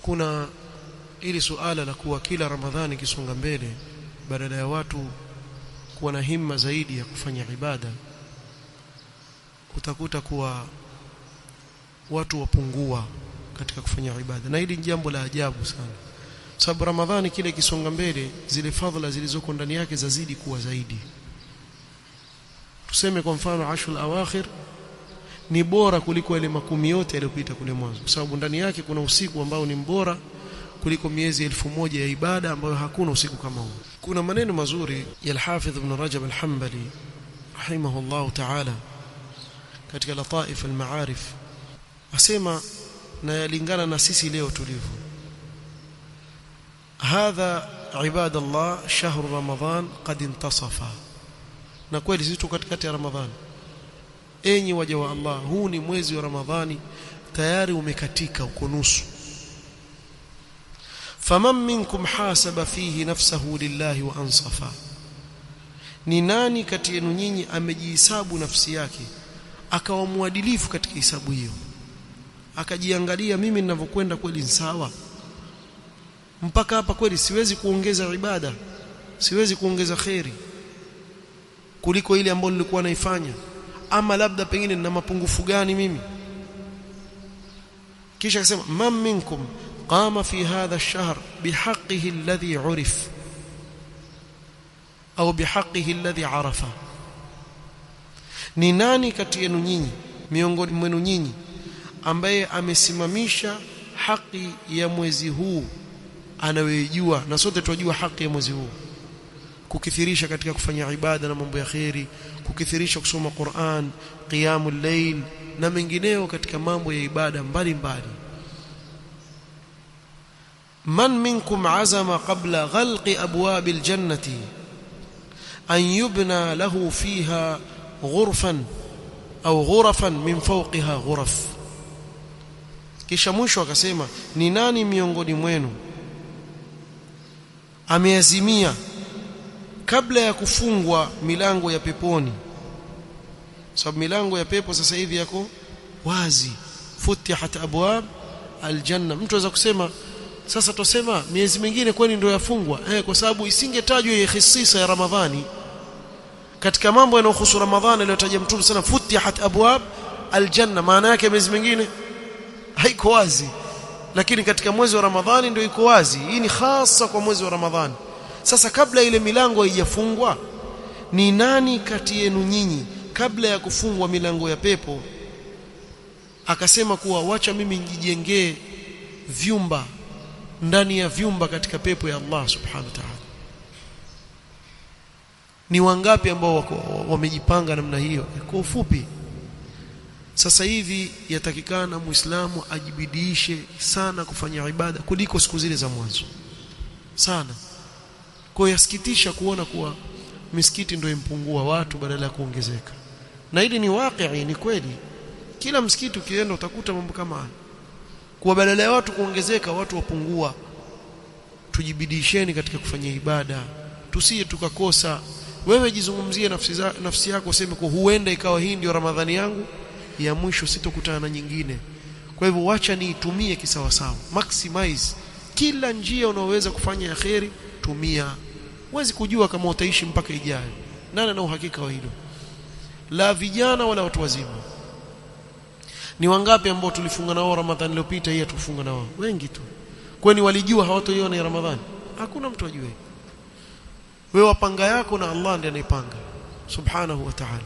kuna ili suala la kuwa kila Ramadhani kisonga mbele badala ya watu kuwa na himma zaidi ya kufanya ibada, utakuta kuwa watu wapungua katika kufanya ibada, na hili ni jambo la ajabu sana. Sababu Ramadhani kile kisonga mbele, zile fadhila zilizoko ndani yake zazidi kuwa zaidi. Tuseme kwa mfano ashul awakhir ni bora kuliko ile makumi yote yaliyopita kule mwanzo, kwa sababu ndani yake kuna usiku ambao ni mbora kuliko miezi 1000 ya ibada ambayo hakuna usiku kama huu. Kuna maneno mazuri ya al-Hafidh Ibn Rajab al-Hanbali rahimahullah ta'ala katika Lataif al-Ma'arif, asema na yalingana na sisi leo tulivyo. Hadha ibadallah shahru Ramadhan qad intasafa, na kweli sisi tuko katikati ya Ramadhani. Enyi waja wa Allah, huu ni mwezi wa Ramadhani tayari umekatika, uko nusu. faman minkum hasaba fihi nafsahu lillahi wa ansafa, ni nani kati yenu nyinyi amejihesabu nafsi yake akawa muadilifu katika hisabu hiyo, akajiangalia, mimi ninavyokwenda kweli ni sawa, mpaka hapa kweli siwezi kuongeza ibada, siwezi kuongeza khairi kuliko ile ambayo nilikuwa naifanya, ama labda pengine nina mapungufu gani mimi. Kisha akasema man minkum qama fi hadha ash-shahr bihaqqihi alladhi urif au bihaqqihi alladhi arafa, ni nani kati yenu nyinyi, miongoni mwenu nyinyi, ambaye amesimamisha haki ya mwezi huu anayojua, na sote tunajua haki ya mwezi huu, kukithirisha katika kufanya ibada na mambo ya khairi, kukithirisha kusoma Qur'an, qiyamul layl na mengineo katika mambo ya ibada mbalimbali. man minkum azama qabla ghalqi abwabil jannati an yubna lahu fiha ghurfan au ghurafan min fawqiha ghuraf. Kisha mwisho akasema, ni nani miongoni mwenu ameazimia kabla ya kufungwa milango ya peponi, sababu milango ya pepo sasa hivi yako wazi, futihat abwab aljanna. Mtu anaweza kusema sasa tusema miezi mingine kwani ndio yafungwa? Kwa sababu isingetajwa hii khisisa ya Ramadhani katika mambo yanayohusu Ramadhani aliyotaja Mtume sana, futihat abwab aljanna, maana yake miezi mingine haiko wazi, lakini katika mwezi wa Ramadhani ndio iko wazi. Hii ni hasa kwa mwezi wa Ramadhani. Sasa kabla ile milango haijafungwa, ni nani kati yenu nyinyi kabla ya kufungwa milango ya pepo akasema kuwa wacha mimi nijijengee vyumba ndani ya vyumba katika pepo ya Allah subhanahu wa ta'ala? Ni wangapi ambao wamejipanga namna hiyo? Kwa ufupi, sasa hivi yatakikana Muislamu ajibidiishe sana kufanya ibada kuliko siku zile za mwanzo sana. Kwa yasikitisha kuona kuwa misikiti ndio impungua watu badala ya kuongezeka, na hili ni wakati, ni kweli. Kila msikiti ukienda utakuta mambo kama haya, kwa badala ya watu kuongezeka watu wapungua. Tujibidisheni katika kufanya ibada, tusije tukakosa. Wewe jizungumzie nafsi yako, useme kwa huenda ikawa hii ndio Ramadhani yangu ya mwisho, sitokutana na nyingine. Kwa hivyo wacha niitumie kisawa sawa, maximize kila njia unaweza kufanya ya khairi, tumia. Huwezi kujua kama utaishi mpaka ijayo, nani ana uhakika wa hilo? La vijana wala watu wazima. Ni wangapi ambao tulifunga nao Ramadhani iliyopita, hii tufunga nao? Wengi tu. Kwani walijua hawatoiona ya Ramadhani? Hakuna mtu ajue. Wewe wapanga yako na Allah ndiye anayepanga subhanahu wa ta'ala.